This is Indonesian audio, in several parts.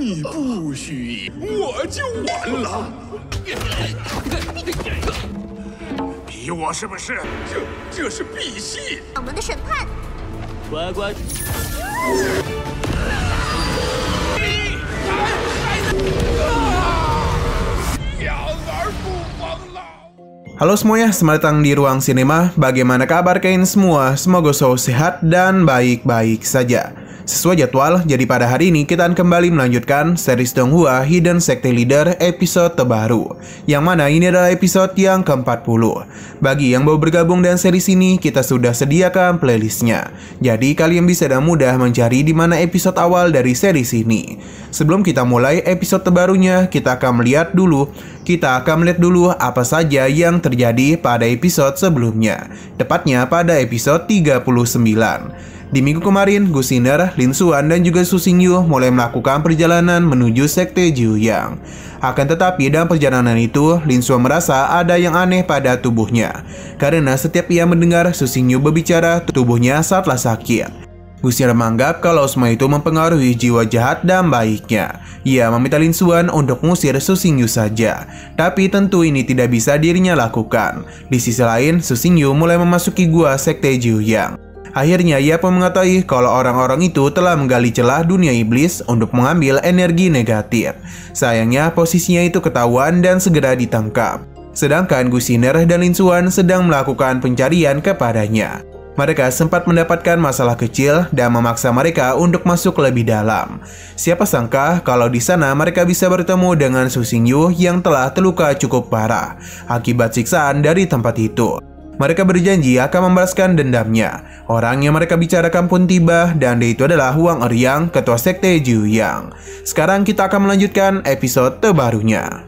你不许，我就完了。逼我是不是？这是必戏。我们的审判。乖乖。Halo semuanya, selamat datang di Ruang Sinema. Bagaimana kabar kalian semua? Semoga selalu sehat dan baik-baik saja. Sesuai jadwal, jadi pada hari ini kita akan kembali melanjutkan series Donghua Hidden Sekte Leader episode terbaru, yang mana ini adalah episode yang ke-40. Bagi yang baru bergabung dengan series ini, kita sudah sediakan playlistnya, jadi kalian bisa dengan mudah mencari di mana episode awal dari series ini. Sebelum kita mulai episode terbarunya, kita akan melihat dulu apa saja yang terjadi pada episode sebelumnya, tepatnya pada episode 39. Di minggu kemarin, Gu Xiner, Lin Xuan, dan juga Su Xingyu mulai melakukan perjalanan menuju Sekte Jiuyang. Akan tetapi dalam perjalanan itu, Lin Xuan merasa ada yang aneh pada tubuhnya, karena setiap ia mendengar Su Xingyu berbicara, tubuhnya saatlah sakit. Gu Xiner menganggap kalau semua itu mempengaruhi jiwa jahat dan baiknya. Ia meminta Lin Xuan untuk mengusir Su Xingyu saja, tapi tentu ini tidak bisa dirinya lakukan. Di sisi lain, Su Xingyu mulai memasuki gua Sekte Jiuyang. Akhirnya ia pun mengetahui kalau orang-orang itu telah menggali celah dunia iblis untuk mengambil energi negatif. Sayangnya posisinya itu ketahuan dan segera ditangkap. Sedangkan Gu Xiner dan Lin Xuan sedang melakukan pencarian kepadanya. Mereka sempat mendapatkan masalah kecil dan memaksa mereka untuk masuk lebih dalam. Siapa sangka kalau di sana mereka bisa bertemu dengan Su Xingyu yang telah terluka cukup parah akibat siksaan dari tempat itu. Mereka berjanji akan membalaskan dendamnya. Orang yang mereka bicarakan pun tiba, dan dia itu adalah Wang Eryang, ketua Sekte Jiuyang. Sekarang kita akan melanjutkan episode terbarunya.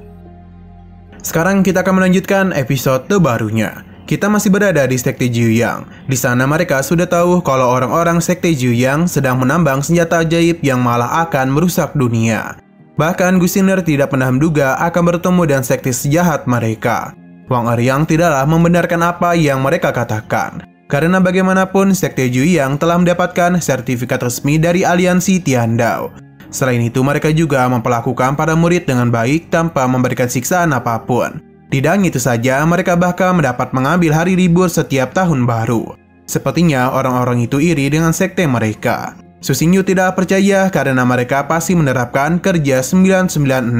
Kita masih berada di Sekte Jiuyang. Di sana mereka sudah tahu kalau orang-orang Sekte Jiuyang sedang menambang senjata ajaib yang malah akan merusak dunia. Bahkan Gu Xiner tidak pernah menduga akan bertemu dengan sekte sejahat mereka. Wang Eryang tidaklah membenarkan apa yang mereka katakan, karena bagaimanapun Sekte Jiuyang telah mendapatkan sertifikat resmi dari aliansi Tiandao. Selain itu, mereka juga memperlakukan para murid dengan baik tanpa memberikan siksaan apapun. Tidak hanya itu saja, mereka bahkan mendapat mengambil hari libur setiap tahun baru. Sepertinya orang-orang itu iri dengan sekte mereka. Su Xingyu tidak percaya karena mereka pasti menerapkan kerja 996.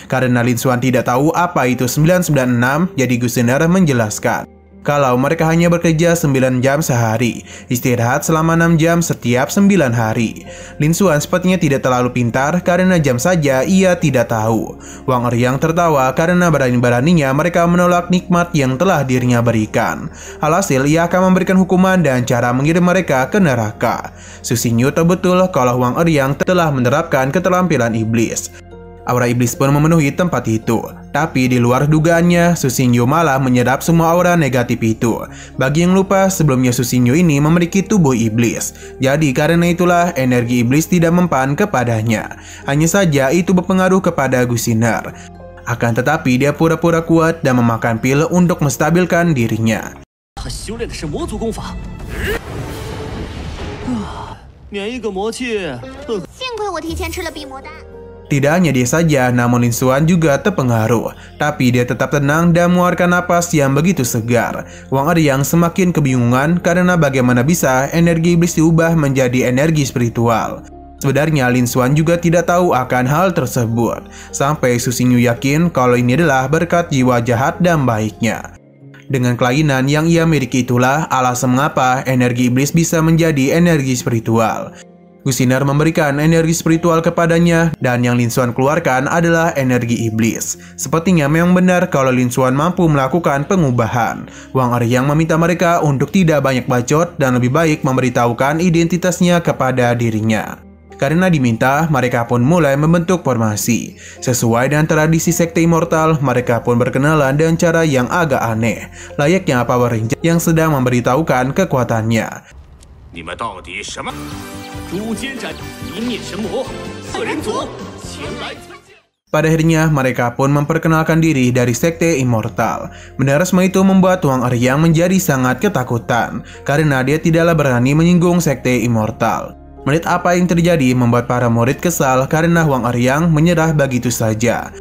Karena Lin Xuan tidak tahu apa itu 996, jadi Gu Xiner menjelaskan kalau mereka hanya bekerja 9 jam sehari, istirahat selama 6 jam setiap 9 hari. Lin Xuan sepertinya tidak terlalu pintar karena jam saja ia tidak tahu. Wang Eryang tertawa karena berani-beraninya mereka menolak nikmat yang telah dirinya berikan. Alhasil ia akan memberikan hukuman dan cara mengirim mereka ke neraka. Su Xingyu tahu betul kalau Wang Eryang telah menerapkan keterampilan iblis. Aura iblis pun memenuhi tempat itu. Tapi di luar dugaannya, Su Xingyu malah menyerap semua aura negatif itu. Bagi yang lupa, sebelumnya Su Xingyu ini memiliki tubuh iblis. Jadi karena itulah energi iblis tidak mempan kepadanya. Hanya saja itu berpengaruh kepada Gu Xiner. Akan tetapi dia pura-pura kuat dan memakan pil untuk menstabilkan dirinya. Tidak hanya dia saja, namun Lin Xuan juga terpengaruh. Tapi dia tetap tenang dan mengeluarkan napas yang begitu segar. Wang Eryang semakin kebingungan karena bagaimana bisa energi iblis diubah menjadi energi spiritual. Sebenarnya Lin Xuan juga tidak tahu akan hal tersebut. Sampai Su Xingyu yakin kalau ini adalah berkat jiwa jahat dan baiknya. Dengan kelainan yang ia miliki itulah alasan mengapa energi iblis bisa menjadi energi spiritual. Gu Xiner memberikan energi spiritual kepadanya, dan yang Lin Xuan keluarkan adalah energi iblis. Sepertinya memang benar kalau Lin Xuan mampu melakukan pengubahan. Wang Eryang meminta mereka untuk tidak banyak bacot dan lebih baik memberitahukan identitasnya kepada dirinya. Karena diminta, mereka pun mulai membentuk formasi. Sesuai dengan tradisi Sekte Immortal, mereka pun berkenalan dengan cara yang agak aneh, layaknya Power Ranger yang sedang memberitahukan kekuatannya. Pada akhirnya, mereka pun memperkenalkan diri dari Sekte Immortal. Mendengar semua itu membuat Wang Eryang menjadi sangat ketakutan, karena dia tidaklah berani menyinggung Sekte Immortal. Melihat apa yang terjadi membuat para murid kesal karena Huang Eryang menyerah begitu saja.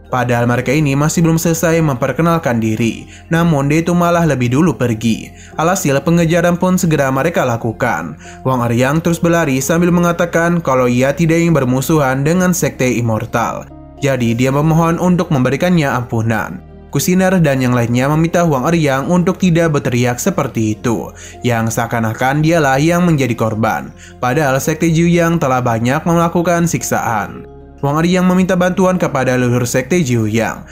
Padahal mereka ini masih belum selesai memperkenalkan diri, namun dia itu malah lebih dulu pergi. Alhasil pengejaran pun segera mereka lakukan. Huang Eryang terus berlari sambil mengatakan kalau ia tidak ingin bermusuhan dengan sekte immortal. Jadi dia memohon untuk memberikannya ampunan. Kushiner dan yang lainnya meminta Huang Eryang untuk tidak berteriak seperti itu, yang seakan-akan dialah yang menjadi korban. Padahal sekte Jiuyang telah banyak melakukan siksaan. Huang Eryang meminta bantuan kepada leluhur sekte Jiuyang.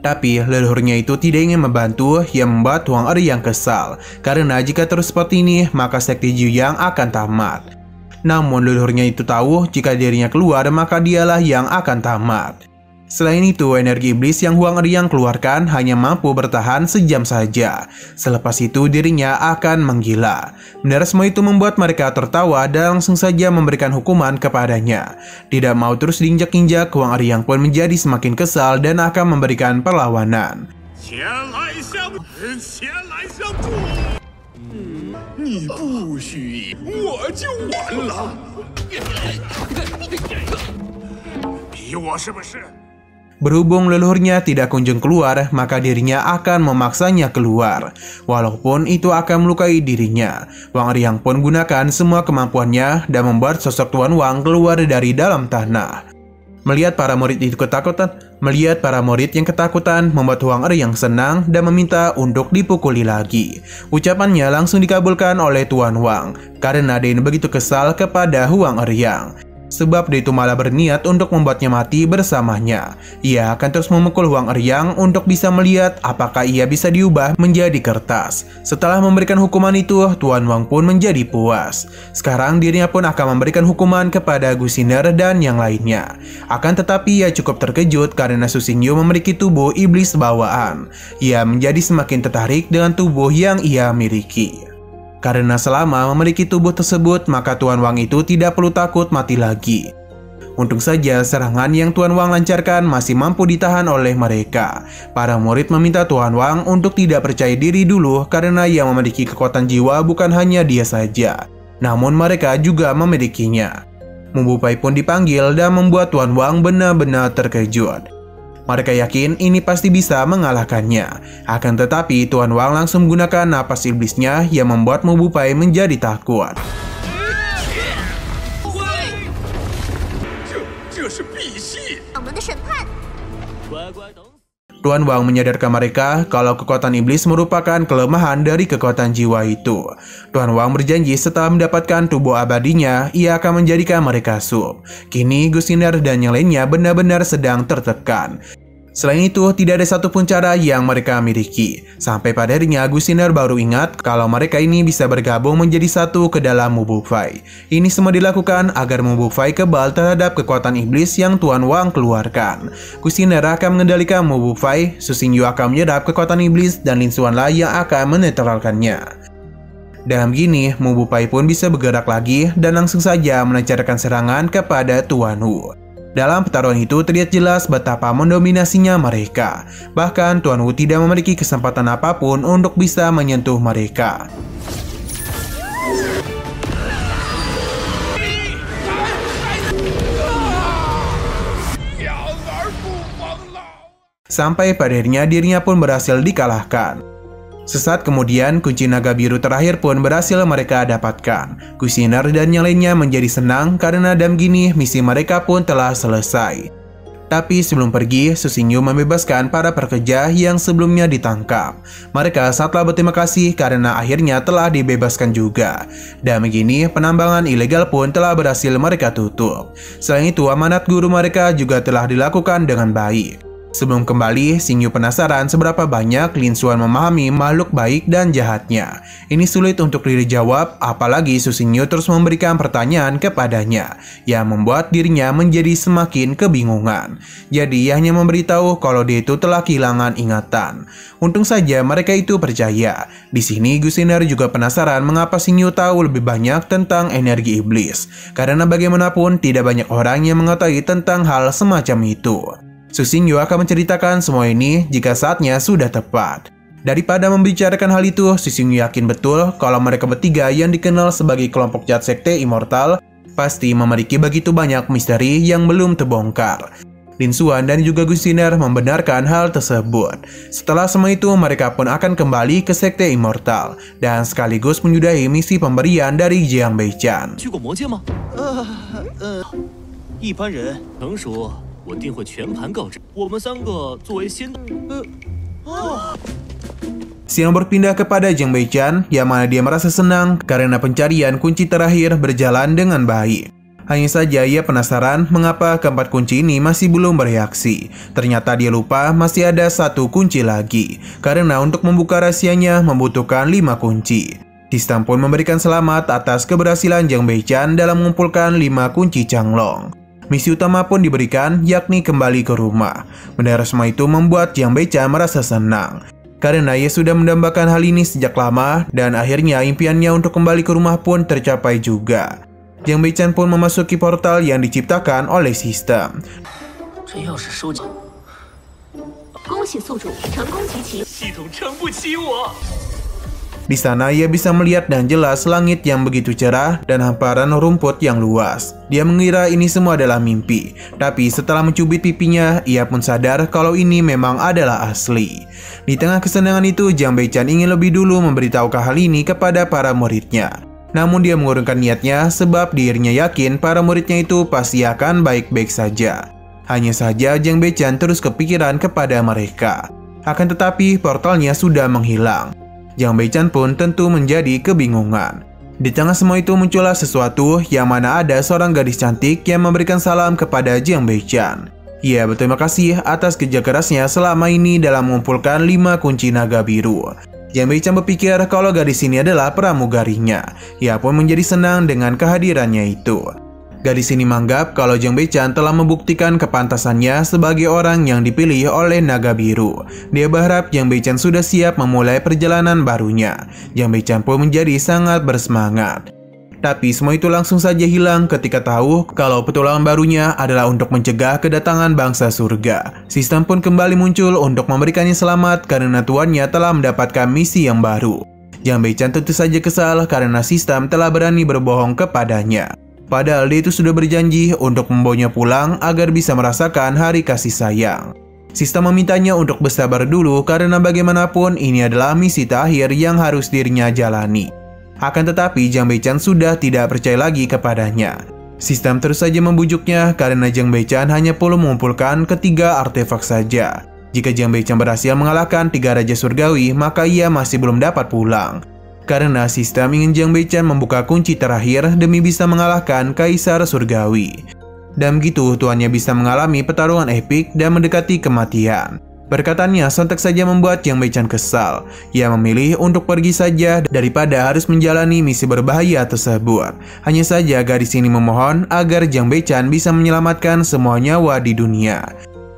Tapi leluhurnya itu tidak ingin membantu, yang membuat Huang Eryang kesal. Karena jika terus seperti ini, maka sekte Jiuyang akan tamat. Namun leluhurnya itu tahu jika dirinya keluar, maka dialah yang akan tamat. Selain itu, energi iblis yang Huang Eryang keluarkan hanya mampu bertahan sejam saja. Selepas itu dirinya akan menggila. Mendengar semua itu membuat mereka tertawa dan langsung saja memberikan hukuman kepadanya. Tidak mau terus diinjak-injak, Huang Eryang pun menjadi semakin kesal dan akan memberikan perlawanan. Berhubung leluhurnya tidak kunjung keluar, maka dirinya akan memaksanya keluar. Walaupun itu akan melukai dirinya, Huang Eryang pun gunakan semua kemampuannya dan membuat sosok Tuan Wang keluar dari dalam tanah. Melihat para murid yang ketakutan membuat Huang Eryang senang dan meminta untuk dipukuli lagi. Ucapannya langsung dikabulkan oleh Tuan Wang karena dia begitu kesal kepada Huang Eryang. Sebab dia itu malah berniat untuk membuatnya mati bersamanya. Ia akan terus memukul Huang Eryang untuk bisa melihat apakah ia bisa diubah menjadi kertas. Setelah memberikan hukuman itu, Tuan Wang pun menjadi puas. Sekarang dirinya pun akan memberikan hukuman kepada Gushiner dan yang lainnya. Akan tetapi ia cukup terkejut karena Su Xingyu memiliki tubuh iblis bawaan. Ia menjadi semakin tertarik dengan tubuh yang ia miliki. Karena selama memiliki tubuh tersebut, maka Tuan Wang itu tidak perlu takut mati lagi. Untung saja serangan yang Tuan Wang lancarkan masih mampu ditahan oleh mereka. Para murid meminta Tuan Wang untuk tidak percaya diri dulu karena yang memiliki kekuatan jiwa bukan hanya dia saja, namun mereka juga memilikinya. Mu Bupai pun dipanggil dan membuat Tuan Wang benar-benar terkejut. Mereka yakin ini pasti bisa mengalahkannya. Akan tetapi Tuan Wang langsung menggunakan napas iblisnya yang membuat Mu Bupai menjadi takut. Tuan Wang menyadarkan mereka kalau kekuatan iblis merupakan kelemahan dari kekuatan jiwa itu. Tuan Wang berjanji setelah mendapatkan tubuh abadinya, ia akan menjadikan mereka sub. Kini Gushiner dan yang lainnya benar-benar sedang tertekan. Selain itu, tidak ada satupun cara yang mereka miliki. Sampai pada akhirnya Gushiner baru ingat kalau mereka ini bisa bergabung menjadi satu ke dalam Mu Bupai. Ini semua dilakukan agar Mu Bupai kebal terhadap kekuatan iblis yang Tuan Wang keluarkan. Gushiner akan mengendalikan Mu Bupai, Su Xingyu akan menyerap kekuatan iblis, dan Lin Xuanla yang akan menetralkannya. Dalam gini, Mu Bupai pun bisa bergerak lagi dan langsung saja melancarkan serangan kepada Tuan Wu. Dalam pertarungan itu terlihat jelas betapa mendominasinya mereka. Bahkan Tuan Wu tidak memiliki kesempatan apapun untuk bisa menyentuh mereka. Sampai pada akhirnya dirinya pun berhasil dikalahkan. Sesaat kemudian, kunci naga biru terakhir pun berhasil mereka dapatkan. Gushiner dan yang lainnya menjadi senang karena dalam gini misi mereka pun telah selesai. Tapi sebelum pergi, Su Xingyu membebaskan para pekerja yang sebelumnya ditangkap. Mereka sangatlah berterima kasih karena akhirnya telah dibebaskan juga. Dan begini, penambangan ilegal pun telah berhasil mereka tutup. Selain itu, amanat guru mereka juga telah dilakukan dengan baik. Sebelum kembali, Xingyu penasaran seberapa banyak Lin Xuan memahami makhluk baik dan jahatnya. Ini sulit untuk dijawab, apalagi Su Xingyu terus memberikan pertanyaan kepadanya, yang membuat dirinya menjadi semakin kebingungan. Jadi, ia hanya memberitahu kalau dia itu telah kehilangan ingatan. Untung saja mereka itu percaya. Di sini, Gushiner juga penasaran mengapa Xingyu tahu lebih banyak tentang energi iblis. Karena bagaimanapun, tidak banyak orang yang mengetahui tentang hal semacam itu. Su Xingyu akan menceritakan semua ini jika saatnya sudah tepat. Daripada membicarakan hal itu, Su Xingyu yakin betul kalau mereka bertiga yang dikenal sebagai kelompok jahat sekte immortal pasti memiliki begitu banyak misteri yang belum terbongkar. Lin Xuan dan juga Gu Xiner membenarkan hal tersebut. Setelah semua itu, mereka pun akan kembali ke Sekte Immortal dan sekaligus menyudahi misi pemberian dari Jiang Beichan. 去过魔界吗？一般人成熟，我定会全盘告知。我们3个作为先， Xiang berpindah kepada Jiang Beichan, yang mana dia merasa senang karena pencarian kunci terakhir berjalan dengan baik. Hanya saja ia penasaran mengapa keempat kunci ini masih belum bereaksi. Ternyata dia lupa masih ada satu kunci lagi, karena untuk membuka rahasianya membutuhkan 5 kunci. Sistem pun memberikan selamat atas keberhasilan Jiang Beichan dalam mengumpulkan 5 kunci Changlong. Misi utama pun diberikan, yakni kembali ke rumah. Mendengar semua itu membuat Jiang Beichan merasa senang, karena ia sudah mendambakan hal ini sejak lama dan akhirnya impiannya untuk kembali ke rumah pun tercapai juga. Jiang Beichan pun memasuki portal yang diciptakan oleh sistem. 这钥匙收集，恭喜宿主成功集齐。系统撑不起我。 Di sana ia bisa melihat dengan jelas langit yang begitu cerah dan hamparan rumput yang luas. Dia mengira ini semua adalah mimpi, tapi setelah mencubit pipinya, ia pun sadar kalau ini memang adalah asli. Di tengah kesenangan itu, Jiang Beichan ingin lebih dulu memberitahukan hal ini kepada para muridnya. Namun dia mengurungkan niatnya sebab dirinya yakin para muridnya itu pasti akan baik-baik saja. Hanya saja Jiang Beichan terus kepikiran kepada mereka. Akan tetapi portalnya sudah menghilang. Jiang Beichan pun tentu menjadi kebingungan. Di tengah semua itu muncullah sesuatu yang mana ada seorang gadis cantik yang memberikan salam kepada Jiang Beichan. Ia berterima kasih atas kerja kerasnya selama ini dalam mengumpulkan 5 kunci naga biru. Jiang Beichan berpikir kalau gadis ini adalah pramugarinya. Ia pun menjadi senang dengan kehadirannya itu. Gadis ini menganggap kalau Jiang Beichan telah membuktikan kepantasannya sebagai orang yang dipilih oleh naga biru. Dia berharap Jiang Beichan sudah siap memulai perjalanan barunya. Jiang Beichan pun menjadi sangat bersemangat. Tapi semua itu langsung saja hilang ketika tahu kalau petualangan barunya adalah untuk mencegah kedatangan bangsa surga. Sistem pun kembali muncul untuk memberikannya selamat karena tuannya telah mendapatkan misi yang baru. Jiang Beichan tentu saja kesal karena sistem telah berani berbohong kepadanya. Padahal dia itu sudah berjanji untuk membawanya pulang agar bisa merasakan hari kasih sayang. Sistem memintanya untuk bersabar dulu karena bagaimanapun ini adalah misi terakhir yang harus dirinya jalani. Akan tetapi Jiang Beichan sudah tidak percaya lagi kepadanya. Sistem terus saja membujuknya karena Jiang Beichan hanya perlu mengumpulkan ketiga artefak saja. Jika Jiang Beichan berhasil mengalahkan 3 raja surgawi, maka ia masih belum dapat pulang. Karena sistem ingin Jiang Beichan membuka kunci terakhir demi bisa mengalahkan Kaisar Surgawi. Dan begitu tuannya bisa mengalami pertarungan epik dan mendekati kematian. Perkataannya sontak saja membuat Jiang Beichan kesal. Ia memilih untuk pergi saja daripada harus menjalani misi berbahaya tersebut. Hanya saja gadis ini memohon agar Jiang Beichan bisa menyelamatkan semua nyawa di dunia.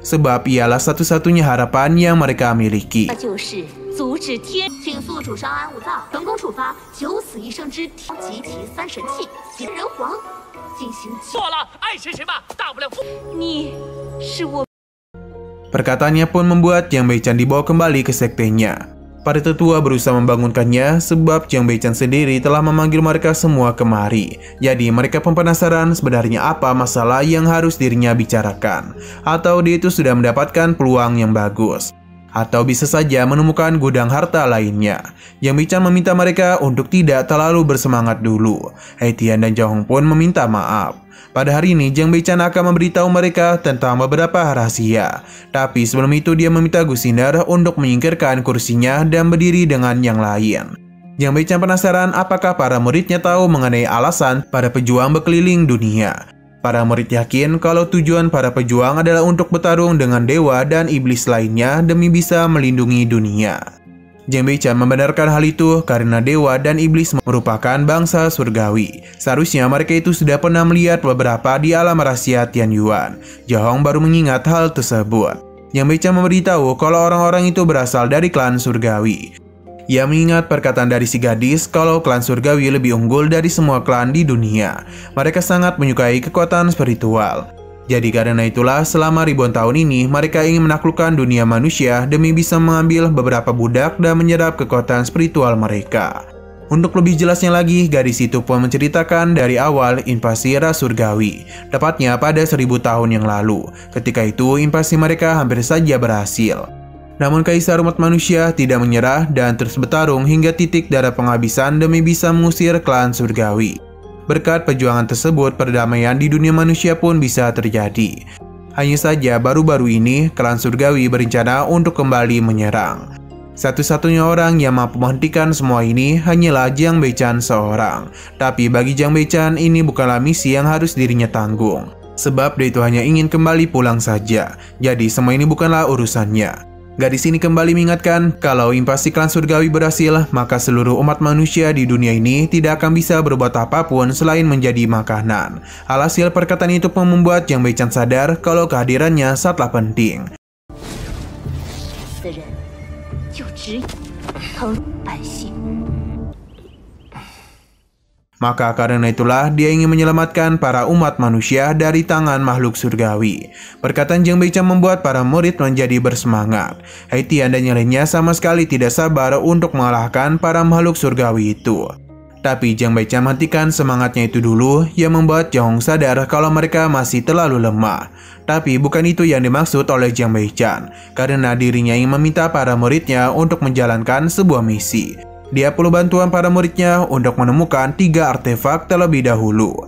Sebab ialah satu-satunya harapan yang mereka miliki. 阻止天，请宿主稍安勿躁，成功触发九死一生之集齐3神器，及人皇进行。错了，爱谁谁吧，大不了。你是我。 Perkataannya pun membuat Jiang Beichan dibawa kembali ke sektenya. Para tetua berusaha membangunkannya sebab Jiang Beichan sendiri telah memanggil mereka semua kemari. Jadi mereka pun penasaran sebenarnya apa masalah yang harus dirinya bicarakan. Atau dia itu sudah mendapatkan peluang yang bagus. Atau bisa saja menemukan gudang harta lainnya. Jiang Beichan meminta mereka untuk tidak terlalu bersemangat dulu. Tian dan Zhao Hong pun meminta maaf. Pada hari ini Jiang Beichan akan memberitahu mereka tentang beberapa rahasia. Tapi sebelum itu dia meminta Gu Xiner untuk menyingkirkan kursinya dan berdiri dengan yang lain. Jiang Beichan penasaran apakah para muridnya tahu mengenai alasan para pejuang berkeliling dunia. Para murid yakin kalau tujuan para pejuang adalah untuk bertarung dengan dewa dan iblis lainnya demi bisa melindungi dunia. Jiang Beichan membenarkan hal itu karena dewa dan iblis merupakan bangsa surgawi. Seharusnya mereka itu sudah pernah melihat beberapa di alam rahasia Tianyuan. Zhao Hong baru mengingat hal tersebut. Jiang Beichan memberitahu kalau orang-orang itu berasal dari klan surgawi. Ia mengingat perkataan dari si gadis kalau klan surgawi lebih unggul dari semua klan di dunia. Mereka sangat menyukai kekuatan spiritual. Jadi karena itulah selama ribuan tahun ini mereka ingin menaklukkan dunia manusia demi bisa mengambil beberapa budak dan menyerap kekuatan spiritual mereka. Untuk lebih jelasnya lagi, gadis itu pun menceritakan dari awal invasi ras surgawi, tepatnya pada 1000 tahun yang lalu. Ketika itu, invasi mereka hampir saja berhasil. Namun kaisar umat manusia tidak menyerah dan terus bertarung hingga titik darah penghabisan demi bisa mengusir klan surgawi. Berkat perjuangan tersebut, perdamaian di dunia manusia pun bisa terjadi. Hanya saja baru-baru ini, klan surgawi berencana untuk kembali menyerang. Satu-satunya orang yang mampu menghentikan semua ini hanyalah Jiang Beichan seorang. Tapi bagi Jiang Beichan ini bukanlah misi yang harus dirinya tanggung. Sebab dia itu hanya ingin kembali pulang saja. Jadi semua ini bukanlah urusannya. Gadis ini kembali mengingatkan kalau invasi klan surgawi berhasil, maka seluruh umat manusia di dunia ini tidak akan bisa berbuat apapun selain menjadi makanan. Alhasil perkataan itu pun membuat Jiang Beichan sadar kalau kehadirannya sangatlah penting. Maka karena itulah dia ingin menyelamatkan para umat manusia dari tangan makhluk surgawi. Perkataan Jiang Beichan membuat para murid menjadi bersemangat. He Tian dan yang lainnya sama sekali tidak sabar untuk mengalahkan para makhluk surgawi itu. Tapi Jiang Beichan menghentikan semangatnya itu dulu, yang membuat Jiang Hong sadar kalau mereka masih terlalu lemah. Tapi bukan itu yang dimaksud oleh Jiang Beichan, karena dirinya ingin meminta para muridnya untuk menjalankan sebuah misi. Dia perlu bantuan para muridnya untuk menemukan 3 artefak terlebih dahulu.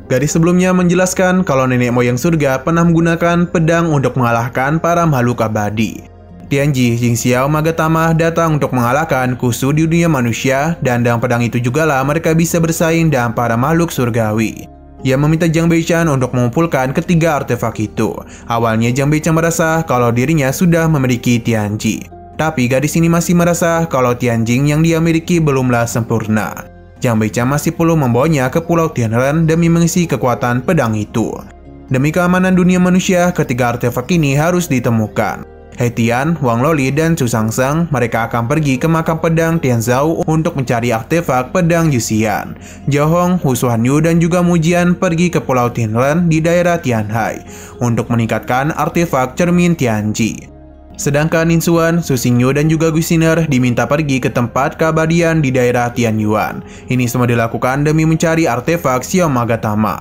Gadis sebelumnya menjelaskan kalau nenek moyang surga pernah menggunakan pedang untuk mengalahkan para makhluk abadi. Tianji Jingxiao Magatama datang untuk mengalahkan Kusu di dunia manusia, dan dengan pedang itu jugalah mereka bisa bersaing dengan para makhluk surgawi. Ia meminta Jiang Beichan untuk mengumpulkan ketiga artefak itu. Awalnya Jiang Beichan merasa kalau dirinya sudah memiliki Tianji. Tapi gadis ini masih merasa kalau Tianjing yang dia miliki belumlah sempurna. Jiang Beichan masih perlu membawanya ke Pulau Tianren demi mengisi kekuatan pedang itu. Demi keamanan dunia manusia, ketiga artefak ini harus ditemukan. He Tian, Wang Loli, dan Chu Shangsheng mereka akan pergi ke makam pedang Tianzhou untuk mencari artefak pedang Yuxian. Zhao Hong, Hu Xuanyu, dan juga Mu Jian pergi ke Pulau Tianren di daerah Tianhai untuk meningkatkan artefak cermin Tianji. Sedangkan Lin Xuan, Su Xingyu, dan juga Gui Xiner diminta pergi ke tempat keabadian di daerah Tianyuan. Ini semua dilakukan demi mencari artefak Xiao Magatama.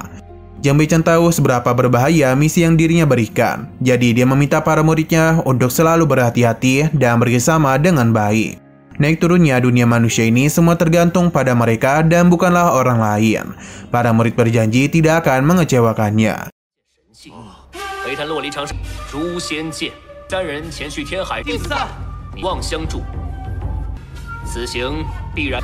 Jiang Beichan tahu seberapa berbahaya misi yang dirinya berikan. Jadi dia meminta para muridnya untuk selalu berhati-hati dan bekerjasama dengan baik. Naik turunnya dunia manusia ini semua tergantung pada mereka dan bukanlah orang lain. Para murid berjanji tidak akan mengecewakannya. 3人前去天海，第4望相助，此行必然。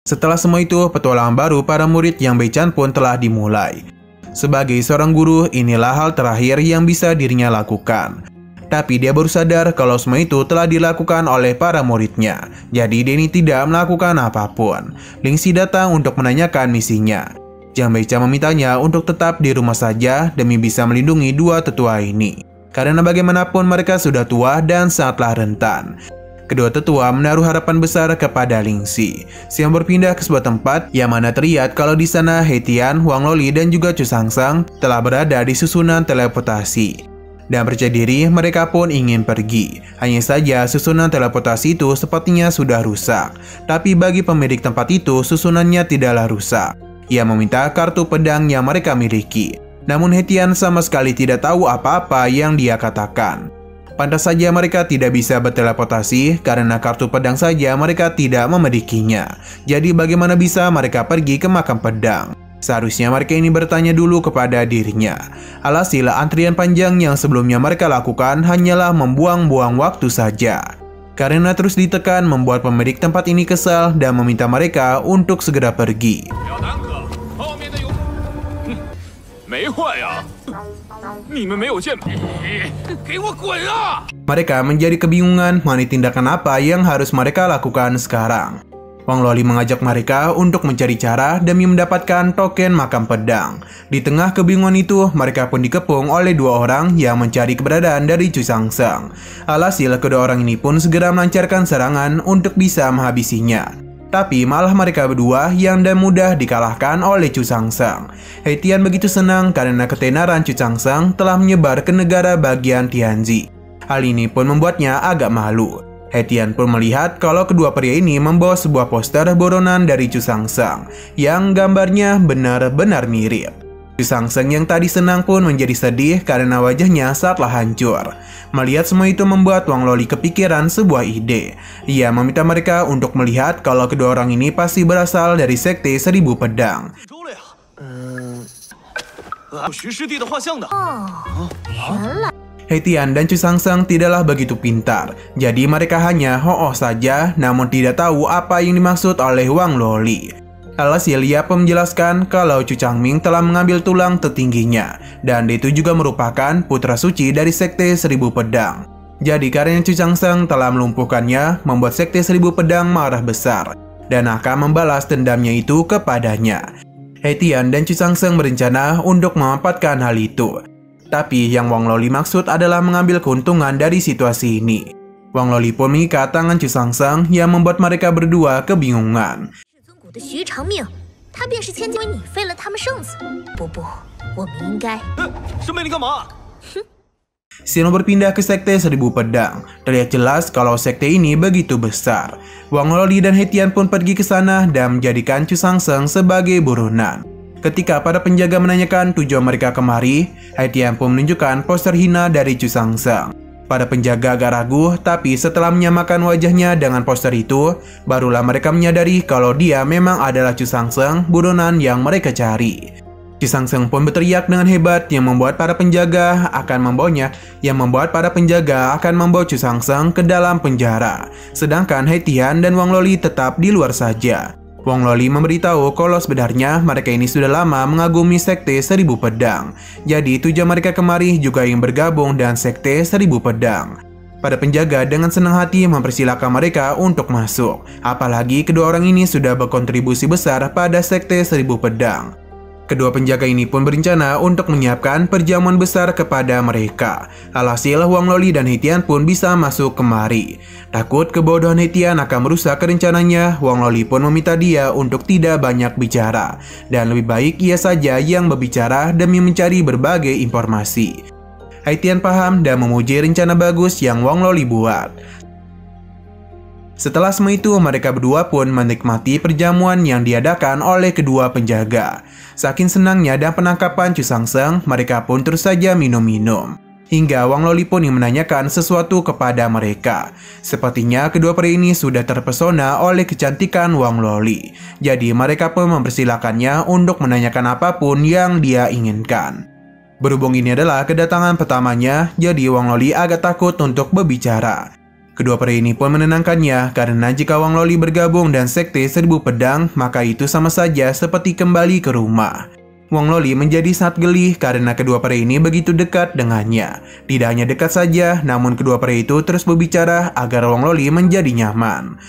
Setelah semua itu, petualangan baru para murid Jiang Beichan pun telah dimulai. Sebagai seorang guru, inilah hal terakhir yang bisa dirinya lakukan. Tapi dia baru sadar kalau semua itu telah dilakukan oleh para muridnya. Jadi Denny tidak melakukan apapun. Ling Xi datang untuk menanyakan misinya. Jiang Beichan memintanya untuk tetap di rumah saja demi bisa melindungi dua tetua ini. Karena bagaimanapun mereka sudah tua dan sangatlah rentan. Kedua tetua menaruh harapan besar kepada Ling Xi. Siang berpindah ke sebuah tempat yang mana terlihat kalau di sana He Tian, Wang Loli, dan juga Chu Shangsheng telah berada di susunan teleportasi. Dan percaya diri mereka pun ingin pergi. Hanya saja susunan teleportasi itu sepertinya sudah rusak. Tapi bagi pemilik tempat itu susunannya tidaklah rusak. Ia meminta kartu pedang yang mereka miliki. Namun He Tian sama sekali tidak tahu apa-apa yang dia katakan. Pantas saja mereka tidak bisa berteleportasi karena kartu pedang saja mereka tidak memilikinya. Jadi bagaimana bisa mereka pergi ke makam pedang? Seharusnya mereka ini bertanya dulu kepada dirinya. Alhasil antrian panjang yang sebelumnya mereka lakukan hanyalah membuang-buang waktu saja. Karena terus ditekan membuat pemilik tempat ini kesal dan meminta mereka untuk segera pergi. Mereka menjadi kebingungan mengenai tindakan apa yang harus mereka lakukan sekarang. Wang Loli mengajak mereka untuk mencari cara demi mendapatkan token makam pedang. Di tengah kebingungan itu, mereka pun dikepung oleh dua orang yang mencari keberadaan dari Chu Shangsheng. Alhasil, kedua orang ini pun segera melancarkan serangan untuk bisa menghabisinya. Tapi malah mereka berdua yang dan mudah dikalahkan oleh Chu Shangsheng. He Tian begitu senang karena ketenaran Chu Shangsheng telah menyebar ke negara bagian Tianzi. Hal ini pun membuatnya agak malu. Hetian pun melihat kalau kedua pria ini membawa sebuah poster buronan dari Chu Sangseng yang gambarnya benar-benar mirip. Chu Sangseng yang tadi senang pun menjadi sedih karena wajahnya saatlah hancur. Melihat semua itu membuat Wang Loli kepikiran sebuah ide. Ia meminta mereka untuk melihat kalau kedua orang ini pasti berasal dari sekte 1000 pedang. Hetian dan Chu Sangseng tidaklah begitu pintar, jadi mereka hanya ho-oh saja namun tidak tahu apa yang dimaksud oleh Wang Loli. Alhasil ia pun menjelaskan kalau Chu Changming telah mengambil tulang tertingginya dan itu juga merupakan putra suci dari sekte 1000 pedang. Jadi karena Chu Sangseng telah melumpuhkannya, membuat sekte 1000 pedang marah besar dan akan membalas dendamnya itu kepadanya. Hetian dan Chu Sangseng berencana untuk memanfaatkan hal itu. Tapi yang Wang Loli maksud adalah mengambil keuntungan dari situasi ini. Wang Loli pun mengikat tangan Chu Sangseng yang membuat mereka berdua kebingungan. Sino berpindah ke sekte 1000 pedang. Terlihat jelas kalau sekte ini begitu besar. Wang Loli dan Hetian pun pergi ke sana dan menjadikan Chu Sangseng sebagai buronan. Ketika para penjaga menanyakan tujuan mereka kemari, Hetian pun menunjukkan poster hina dari Chu Sangseng. Para penjaga agak ragu, tapi setelah menyamakan wajahnya dengan poster itu, barulah mereka menyadari kalau dia memang adalah Chu Sangseng, buronan yang mereka cari. Chu Sangseng pun berteriak dengan hebat yang membuat para penjaga akan membawa Chu Sangseng ke dalam penjara. Sedangkan Hetian dan Wang Loli tetap di luar saja. Wang Loli memberitahu kalau sebenarnya mereka ini sudah lama mengagumi sekte 1000 pedang. Jadi tujuan mereka kemari juga ingin bergabung dengan sekte 1000 pedang. Pada penjaga dengan senang hati mempersilahkan mereka untuk masuk. Apalagi kedua orang ini sudah berkontribusi besar pada sekte 1000 pedang. Kedua penjaga ini pun berencana untuk menyiapkan perjamuan besar kepada mereka. Alhasil Wang Loli dan Hetian pun bisa masuk kemari. Takut kebodohan Hetian akan merusak rencananya, Wang Loli pun meminta dia untuk tidak banyak bicara. Dan lebih baik ia saja yang berbicara demi mencari berbagai informasi. Hetian paham dan memuji rencana bagus yang Wang Loli buat. Setelah semua itu, mereka berdua pun menikmati perjamuan yang diadakan oleh kedua penjaga. Saking senangnya dan penangkapan Chu Sangseng, mereka pun terus saja minum-minum. Hingga Wang Loli pun yang menanyakan sesuatu kepada mereka. Sepertinya kedua pria ini sudah terpesona oleh kecantikan Wang Loli. Jadi mereka pun mempersilahkannya untuk menanyakan apapun yang dia inginkan. Berhubung ini adalah kedatangan pertamanya, jadi Wang Loli agak takut untuk berbicara. Kedua pria ini pun menenangkannya karena jika Wang Loli bergabung dan sekte 1000 pedang, maka itu sama saja seperti kembali ke rumah. Wang Loli menjadi sangat geli karena kedua pria ini begitu dekat dengannya. Tidak hanya dekat saja, namun kedua pria itu terus berbicara agar Wang Loli menjadi nyaman.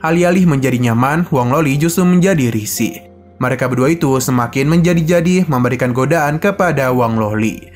Alih-alih menjadi nyaman, Wang Loli justru menjadi risih. Mereka berdua itu semakin menjadi-jadi memberikan godaan kepada Wang Loli.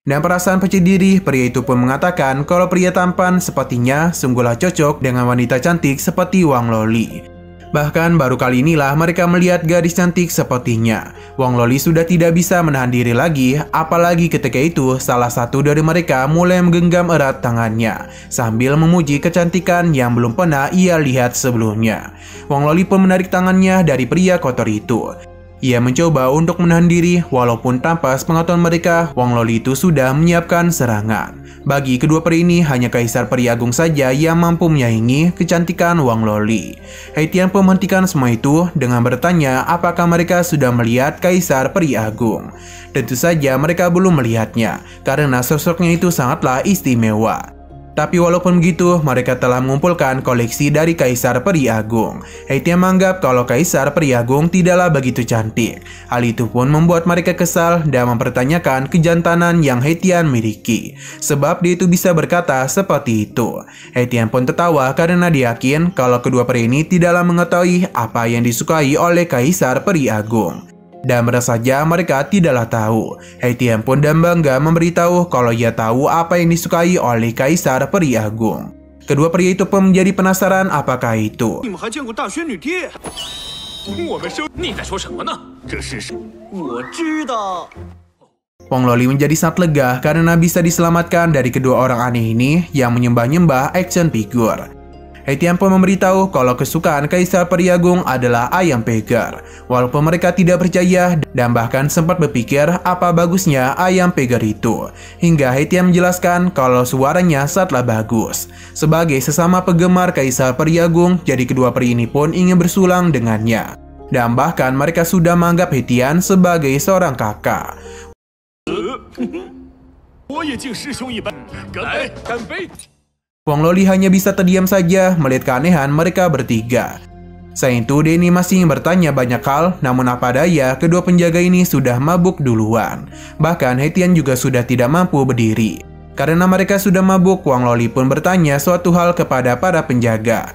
Dan perasaan percaya diri, pria itu pun mengatakan kalau pria tampan sepertinya sungguhlah cocok dengan wanita cantik seperti Wang Loli. Bahkan baru kali inilah mereka melihat gadis cantik sepertinya. Wang Loli sudah tidak bisa menahan diri lagi, apalagi ketika itu salah satu dari mereka mulai menggenggam erat tangannya sambil memuji kecantikan yang belum pernah ia lihat sebelumnya. Wang Loli pun menarik tangannya dari pria kotor itu. Ia mencoba untuk menahan diri, walaupun tanpa sepengetahuan mereka, Wang Loli itu sudah menyiapkan serangan. Bagi kedua pria ini, hanya Kaisar Peri Agung saja yang mampu menyaingi kecantikan Wang Loli. Hetian pun menghentikan semua itu dengan bertanya apakah mereka sudah melihat Kaisar Peri Agung. Tentu saja mereka belum melihatnya, karena sosoknya itu sangatlah istimewa. Tapi walaupun begitu, mereka telah mengumpulkan koleksi dari Kaisar Peri Agung. Hetian menganggap kalau Kaisar Peri Agung tidaklah begitu cantik. Hal itu pun membuat mereka kesal dan mempertanyakan kejantanan yang Hetian miliki. Sebab dia itu bisa berkata seperti itu. Hetian pun tertawa karena dia yakin kalau kedua pria ini tidaklah mengetahui apa yang disukai oleh Kaisar Peri Agung. Dan benar saja mereka tidaklah tahu. Hetian pun dan bangga memberitahu kalau ia tahu apa yang disukai oleh Kaisar Peri Agung. Kedua pria itu pun menjadi penasaran apakah itu. 我们生，你在说什么呢？这是我知道。 Wong Loli menjadi sangat lega karena bisa diselamatkan dari kedua orang aneh ini yang menyembah-nyembah action figure. He-Tian pun memberitahu kalau kesukaan Kaisar Peri Agung adalah ayam peger. Walaupun mereka tidak percaya dan bahkan sempat berpikir apa bagusnya ayam peger itu. Hingga He-Tian menjelaskan kalau suaranya sangatlah bagus. Sebagai sesama penggemar Kaisar Peri Agung, jadi kedua peri ini pun ingin bersulang dengannya. Dan bahkan mereka sudah menganggap He-Tian sebagai seorang kakak. 我也敬师兄一般，来干杯！ Wong Loli hanya bisa terdiam saja melihat keanehan mereka bertiga. Selain itu, Denny masih bertanya banyak hal, namun apa daya kedua penjaga ini sudah mabuk duluan. Bahkan He-Tian juga sudah tidak mampu berdiri. Karena mereka sudah mabuk, Wong Loli pun bertanya suatu hal kepada para penjaga.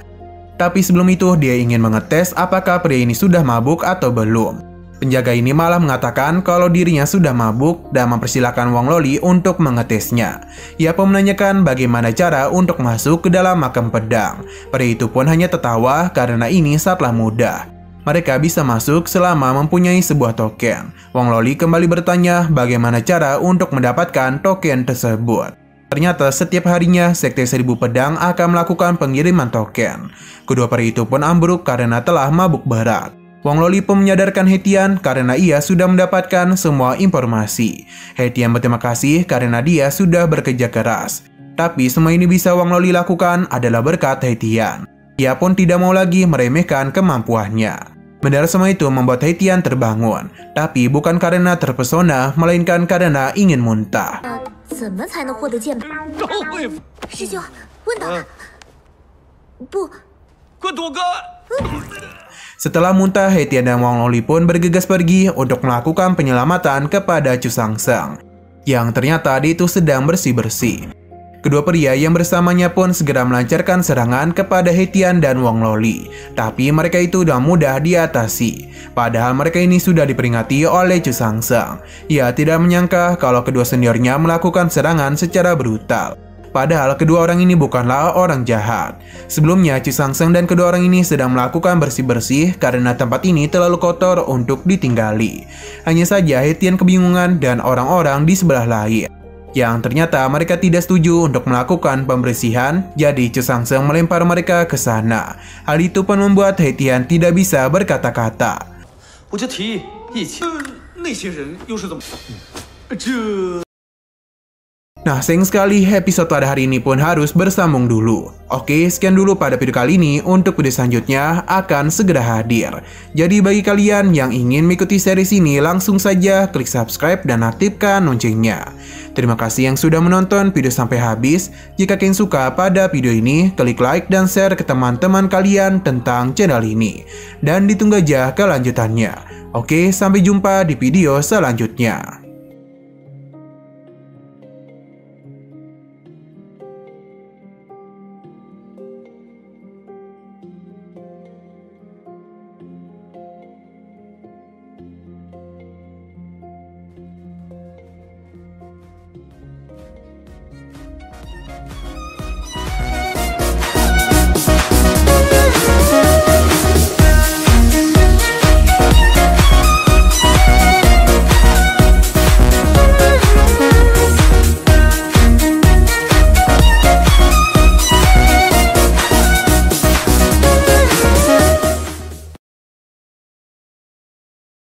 Tapi sebelum itu, dia ingin mengetes apakah pria ini sudah mabuk atau belum. Penjaga ini malah mengatakan kalau dirinya sudah mabuk dan mempersilahkan Wong Loli untuk mengetesnya. Ia pun menanyakan bagaimana cara untuk masuk ke dalam makam pedang. Pria itu pun hanya tertawa karena ini sangatlah mudah. Mereka bisa masuk selama mempunyai sebuah token. Wong Loli kembali bertanya bagaimana cara untuk mendapatkan token tersebut. Ternyata setiap harinya Sekte Seribu Pedang akan melakukan pengiriman token. Kedua pria itu pun ambruk karena telah mabuk berat. Wong Loli pun menyadarkan He-Tian karena ia sudah mendapatkan semua informasi. He-Tian berterima kasih karena dia sudah bekerja keras. Tapi semua ini bisa Wong Loli lakukan adalah berkat He-Tian. Ia pun tidak mau lagi meremehkan kemampuannya. Mendengar semua itu membuat He-Tian terbangun. Tapi bukan karena terpesona, melainkan karena ingin muntah. 怎么才能获得剑牌？师兄，问到了。不，快躲开！ Setelah muntah, He-Tian dan Wong Loli pun bergegas pergi untuk melakukan penyelamatan kepada Chu Sangseng, yang ternyata dia itu sedang bersih-bersih. Kedua pria yang bersamanya pun segera melancarkan serangan kepada He-Tian dan Wong Loli, tapi mereka itu sudah mudah diatasi. Padahal mereka ini sudah diperingati oleh Chu Sangseng. Ia tidak menyangka kalau kedua seniornya melakukan serangan secara brutal. Padahal kedua orang ini bukanlah orang jahat. Sebelumnya, Chu Sangseng dan kedua orang ini sedang melakukan bersih-bersih karena tempat ini terlalu kotor untuk ditinggali. Hanya saja He-Tian kebingungan dan orang-orang di sebelah lain, yang ternyata mereka tidak setuju untuk melakukan pembersihan, jadi Chu Sangseng melempar mereka ke sana. Hal itu pun membuat He-Tian tidak bisa berkata-kata. 我就提议一起。那些人又是怎么？这。 Nah, sayang sekali episode pada hari ini pun harus bersambung dulu. Oke, sekian dulu pada video kali ini. Untuk video selanjutnya akan segera hadir. Jadi bagi kalian yang ingin mengikuti series ini, langsung saja klik subscribe dan aktifkan loncengnya. Terima kasih yang sudah menonton video sampai habis. Jika kalian suka pada video ini, klik like dan share ke teman-teman kalian tentang channel ini. Dan ditunggu aja kelanjutannya. Oke, sampai jumpa di video selanjutnya.